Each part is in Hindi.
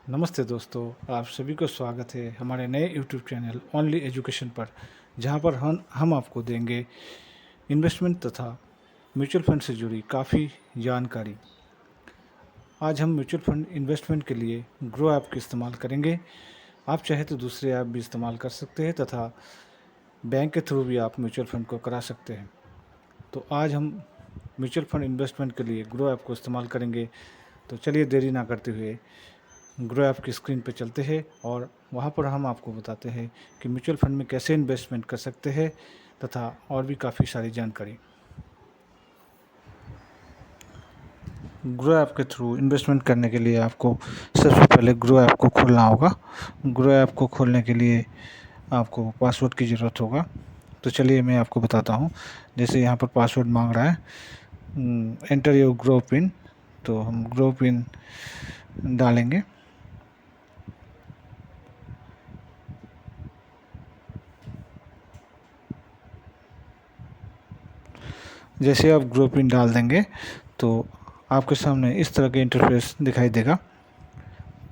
नमस्ते दोस्तों, आप सभी को स्वागत है हमारे नए यूट्यूब चैनल ओनली एजुकेशन पर, जहां पर हम आपको देंगे इन्वेस्टमेंट तथा म्यूचुअल फंड से जुड़ी काफ़ी जानकारी। आज हम म्यूचुअल फंड इन्वेस्टमेंट के लिए ग्रो ऐप का इस्तेमाल करेंगे। आप चाहे तो दूसरे ऐप भी इस्तेमाल कर सकते हैं तथा बैंक के थ्रू भी आप म्यूचुअल फंड को करा सकते हैं। तो आज हम म्यूचुअल फंड इन्वेस्टमेंट के लिए ग्रो ऐप को इस्तेमाल करेंगे। तो चलिए देरी ना करते हुए ग्रो ऐप की स्क्रीन पर चलते हैं और वहाँ पर हम आपको बताते हैं कि म्यूचुअल फंड में कैसे इन्वेस्टमेंट कर सकते हैं तथा और भी काफ़ी सारी जानकारी। ग्रो ऐप के थ्रू इन्वेस्टमेंट करने के लिए आपको सबसे पहले ग्रो ऐप को खोलना होगा। ग्रो ऐप को खोलने के लिए आपको पासवर्ड की ज़रूरत होगा। तो चलिए मैं आपको बताता हूँ। जैसे यहाँ पर पासवर्ड मांग रहा है, एंटर योर ग्रो पिन, तो हम ग्रो पिन डालेंगे। जैसे आप ग्रो पिन डाल देंगे तो आपके सामने इस तरह के इंटरफेस दिखाई देगा।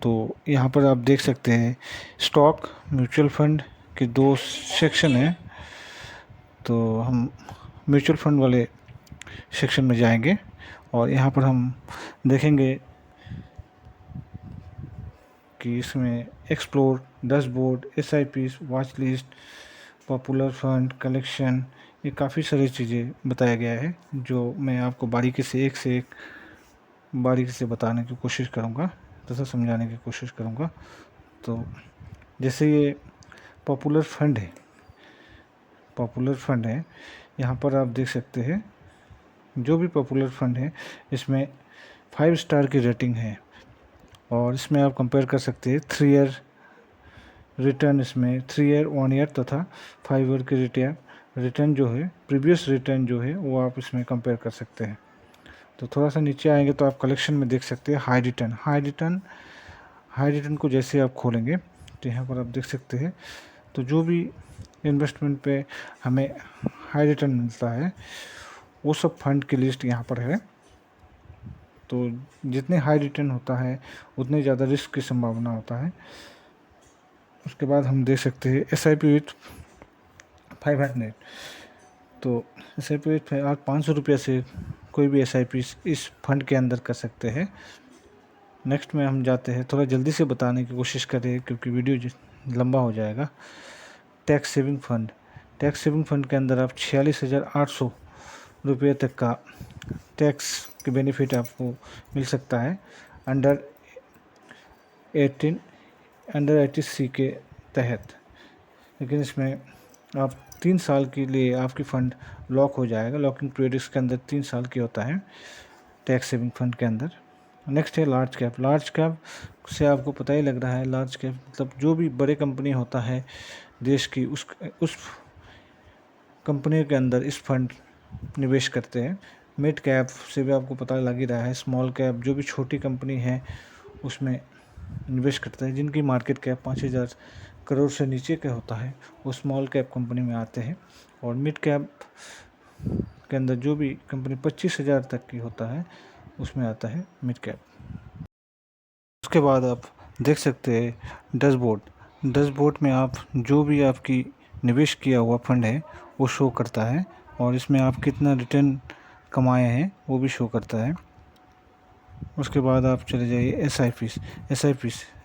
तो यहाँ पर आप देख सकते हैं स्टॉक म्यूचुअल फंड के दो सेक्शन हैं। तो हम म्यूचुअल फंड वाले सेक्शन में जाएंगे और यहाँ पर हम देखेंगे कि इसमें explore, dashboard, SIP, watch list, popular fund collection, ये काफ़ी सारी चीज़ें बताया गया है, जो मैं आपको बारीकी से एक बारीकी से बताने की कोशिश करूँगा तथा समझाने की कोशिश करूँगा। तो जैसे ये पॉपुलर फंड है, यहाँ पर आप देख सकते हैं जो भी पॉपुलर फंड है इसमें 5 स्टार की रेटिंग है और इसमें आप कंपेयर कर सकते हैं 3 ईयर रिटर्न, इसमें 3 ईयर, 1 ईयर तथा 5 ईयर की रिटर्न जो है, प्रीवियस रिटर्न जो है वो आप इसमें कंपेयर कर सकते हैं। तो थोड़ा सा नीचे आएंगे तो आप कलेक्शन में देख सकते हैं हाई रिटर्न को जैसे आप खोलेंगे तो यहाँ पर आप देख सकते हैं। तो जो भी इन्वेस्टमेंट पे हमें हाई रिटर्न मिलता है वो सब फंड की लिस्ट यहाँ पर है। तो जितने हाई रिटर्न होता है उतने ज़्यादा रिस्क की संभावना होता है। उसके बाद हम देख सकते हैं SIP विथ 500। तो SIP विथ आप 500 रुपये से कोई भी SIP इस फंड के अंदर कर सकते हैं। नेक्स्ट में हम जाते हैं, थोड़ा जल्दी से बताने की कोशिश करें क्योंकि वीडियो लंबा हो जाएगा। टैक्स सेविंग फंड के अंदर आप 46,800 रुपये तक का टैक्स के बेनिफिट आपको मिल सकता है अंडर 80C के तहत। लेकिन इसमें आप 3 साल के लिए आपकी फ़ंड लॉक हो जाएगा। लॉकिंग पीरियड इसके अंदर 3 साल की होता है टैक्स सेविंग फंड के अंदर। नेक्स्ट है लार्ज कैप से आपको पता ही लग रहा है, लार्ज कैप मतलब जो भी बड़े कंपनी होता है देश की, उस कंपनी के अंदर इस फंड निवेश करते हैं। मिड कैप से भी आपको पता लग ही रहा है, स्मॉल कैप जो भी छोटी कंपनी है उसमें निवेश करते हैं। जिनकी मार्केट कैप 5,000 करोड़ से नीचे का होता है वो स्मॉल कैप कंपनी में आते हैं। और मिड कैप के अंदर जो भी कंपनी 25,000 तक की होता है उसमें आता है मिड कैप। उसके बाद आप देख सकते हैं डैशबोर्ड में आप जो भी आपकी निवेश किया हुआ फंड है वो शो करता है और इसमें आप कितना रिटर्न कमाए हैं वो भी शो करता है। उसके बाद आप चले जाइए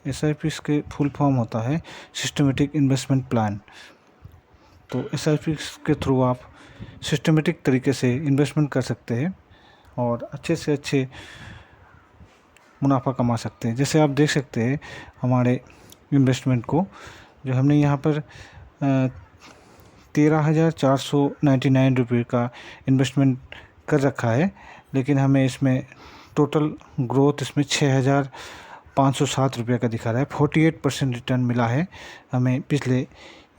SIPs के फुल फॉर्म होता है सिस्टमेटिक इन्वेस्टमेंट प्लान। तो SIPs के थ्रू आप सिस्टमेटिक तरीके से इन्वेस्टमेंट कर सकते हैं और अच्छे से अच्छे मुनाफा कमा सकते हैं। जैसे आप देख सकते हैं हमारे इन्वेस्टमेंट को, जो हमने यहाँ पर 13,499 रुपये का इन्वेस्टमेंट कर रखा है, लेकिन हमें इसमें टोटल ग्रोथ इसमें 6,507 रुपये का दिखा रहा है। 48% रिटर्न मिला है हमें पिछले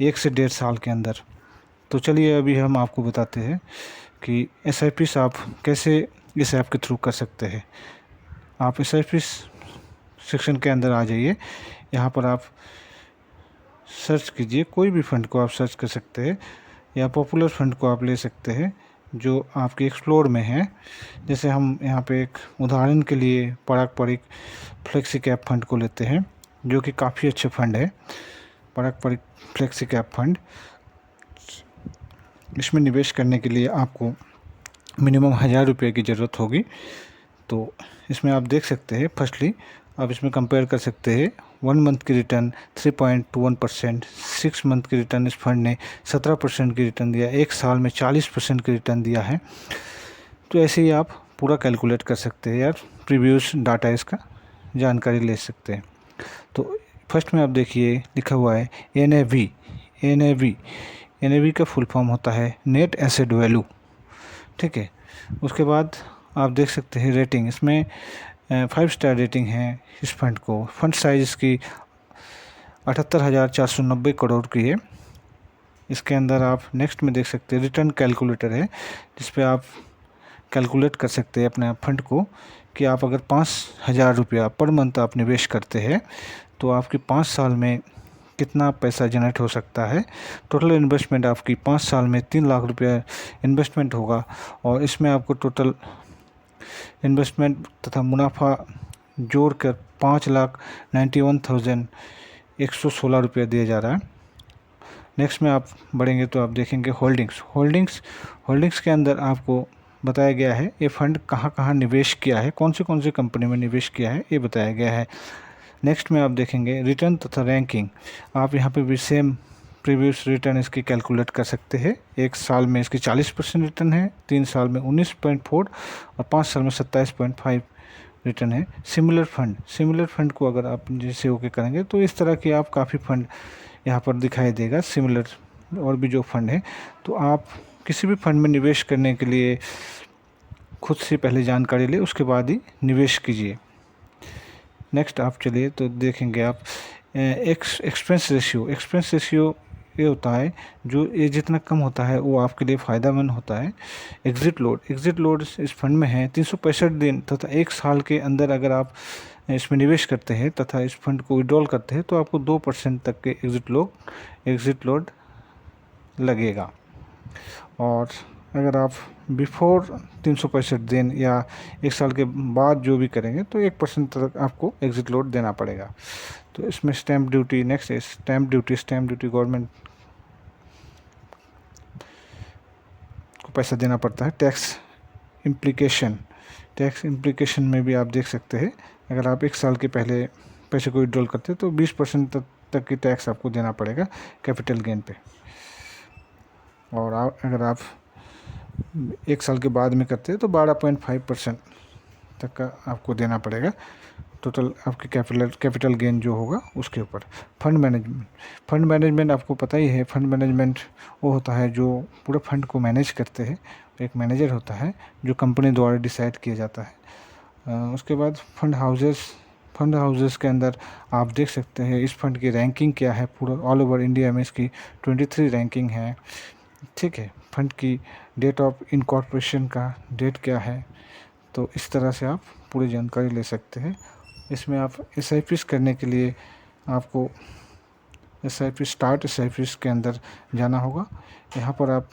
1 से 1.5 साल के अंदर। तो चलिए अभी हम आपको बताते हैं कि SIPs आप कैसे इस ऐप के थ्रू कर सकते हैं। आप SIPs सेक्शन के अंदर आ जाइए। यहाँ पर आप सर्च कीजिए, कोई भी फ़ंड को आप सर्च कर सकते हैं या पॉपुलर फ़ंड को आप ले सकते हैं जो आपके एक्सप्लोर में है। जैसे हम यहाँ पे एक उदाहरण के लिए पराग परिक फ्लेक्सी कैप फंड को लेते हैं। जो कि काफ़ी अच्छे फंड है, पराग फ्लेक्सी कैप फंड। इसमें निवेश करने के लिए आपको मिनिमम 1000 रुपये की ज़रूरत होगी। तो इसमें आप देख सकते हैं, फर्स्टली आप इसमें कंपेयर कर सकते हैं 1 मंथ की रिटर्न 3.21%, 6 मंथ की रिटर्न इस फंड ने 17% की रिटर्न दिया, एक साल में 40% की रिटर्न दिया है। तो ऐसे ही आप पूरा कैलकुलेट कर सकते हैं यार, प्रीवियस डाटा इसका जानकारी ले सकते हैं। तो फर्स्ट में आप देखिए लिखा हुआ है NAV। NAV का फुल फॉर्म होता है नेट एसेट वैल्यू, ठीक है। उसके बाद आप देख सकते हैं रेटिंग, इसमें 5 स्टार रेटिंग है इस फंड को। फंड साइज इसकी 78,490 करोड़ की है। इसके अंदर आप नेक्स्ट में देख सकते हैं रिटर्न कैलकुलेटर है, जिस पे आप कैलकुलेट कर सकते हैं अपने फंड को कि आप अगर 5,000 रुपया पर मंथ आप निवेश करते हैं तो आपकी 5 साल में कितना पैसा जनरेट हो सकता है। टोटल इन्वेस्टमेंट आपकी 5 साल में 3 लाख रुपया इन्वेस्टमेंट होगा, और इसमें आपको टोटल इन्वेस्टमेंट तथा मुनाफा जोड़ कर 5,91,116 रुपया दिया जा रहा है। नेक्स्ट में आप बढ़ेंगे तो आप देखेंगे होल्डिंग्स के अंदर आपको बताया गया है ये फंड कहाँ कहाँ निवेश किया है, कौन सी कंपनी में निवेश किया है, ये बताया गया है। नेक्स्ट में आप देखेंगे रिटर्न तथा रैंकिंग। आप यहाँ पे भी सेम प्रीवियस रिटर्न इसकी कैलकुलेट कर सकते हैं। एक साल में इसकी 40% रिटर्न है, 3 साल में 19.4 और 5 साल में 27.5 रिटर्न है। सिमिलर फंड को अगर आप जैसे ओके करेंगे तो इस तरह के आप काफ़ी फंड यहाँ पर दिखाई देगा, सिमिलर और भी जो फंड है। तो आप किसी भी फंड में निवेश करने के लिए खुद से पहले जानकारी ले, उसके बाद ही निवेश कीजिए। नेक्स्ट आप चलिए तो देखेंगे आप एक्सपेंस रेशियो ये होता है, जो ये जितना कम होता है वो आपके लिए फ़ायदेमंद होता है। एग्ज़िट लोड इस फंड में है 365 दिन तथा 1 साल के अंदर अगर आप इसमें निवेश करते हैं तथा इस फंड को विड्रॉल करते हैं तो आपको 2% तक के एग्ज़िट लोड लगेगा। और अगर आप बिफोर 365 दिन या 1 साल के बाद जो भी करेंगे तो 1% तक आपको एग्ज़िट लोड देना पड़ेगा। तो इसमें stamp duty, next stamp duty government को पैसा देना पड़ता है। टैक्स इम्प्लीकेशन में भी आप देख सकते हैं, अगर आप 1 साल के पहले पैसे को विड्रॉल करते हैं तो 20% तक की टैक्स आपको देना पड़ेगा कैपिटल गेन पे। और अगर आप 1 साल के बाद में करते हैं तो 12.5% तक का आपको देना पड़ेगा टोटल आपके कैपिटल गेन जो होगा उसके ऊपर। फंड मैनेजमेंट आपको पता ही है, फंड मैनेजमेंट वो होता है जो पूरे फंड को मैनेज करते हैं। एक मैनेजर होता है जो कंपनी द्वारा डिसाइड किया जाता है। उसके बाद फंड हाउसेस के अंदर आप देख सकते हैं इस फंड की रैंकिंग क्या है। पूरा ऑल ओवर इंडिया में इसकी 23 रैंकिंग है, ठीक है। फंड की डेट ऑफ इनकॉर्पोरेशन का डेट क्या है, तो इस तरह से आप पूरी जानकारी ले सकते हैं। इसमें आप SIPs करने के लिए आपको स्टार्ट SIPs के अंदर जाना होगा। यहाँ पर आप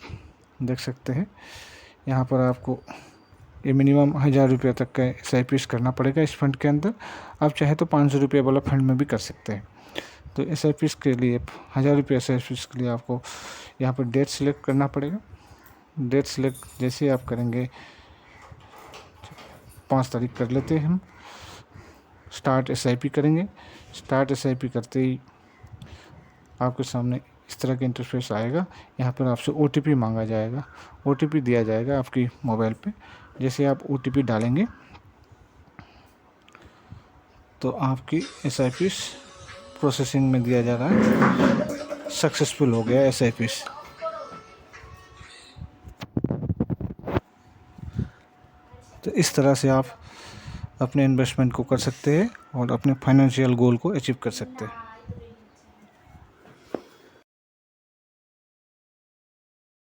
देख सकते हैं, यहाँ पर आपको ये मिनिमम 1000 रुपये तक का SIPs करना पड़ेगा इस फंड के अंदर। आप चाहे तो 500 रुपये वाला फंड में भी कर सकते हैं। तो SIPs के लिए 1000 रुपये SIPs के लिए आपको यहाँ पर डेट सिलेक्ट करना पड़ेगा। डेट सिलेक्ट जैसे ही आप करेंगे, 5 तारीख कर लेते हैं हम, स्टार्ट SIP करेंगे। स्टार्ट SIP करते ही आपके सामने इस तरह का इंटरफेस आएगा। यहाँ पर आपसे OTP मांगा जाएगा, OTP दिया जाएगा आपकी मोबाइल पे। जैसे आप OTP डालेंगे तो आपकी SIPs प्रोसेसिंग में दिया जा रहा है, सक्सेसफुल हो गया SIPs। तो इस तरह से आप अपने इन्वेस्टमेंट को कर सकते हैं और अपने फाइनेंशियल गोल को अचीव कर सकते हैं।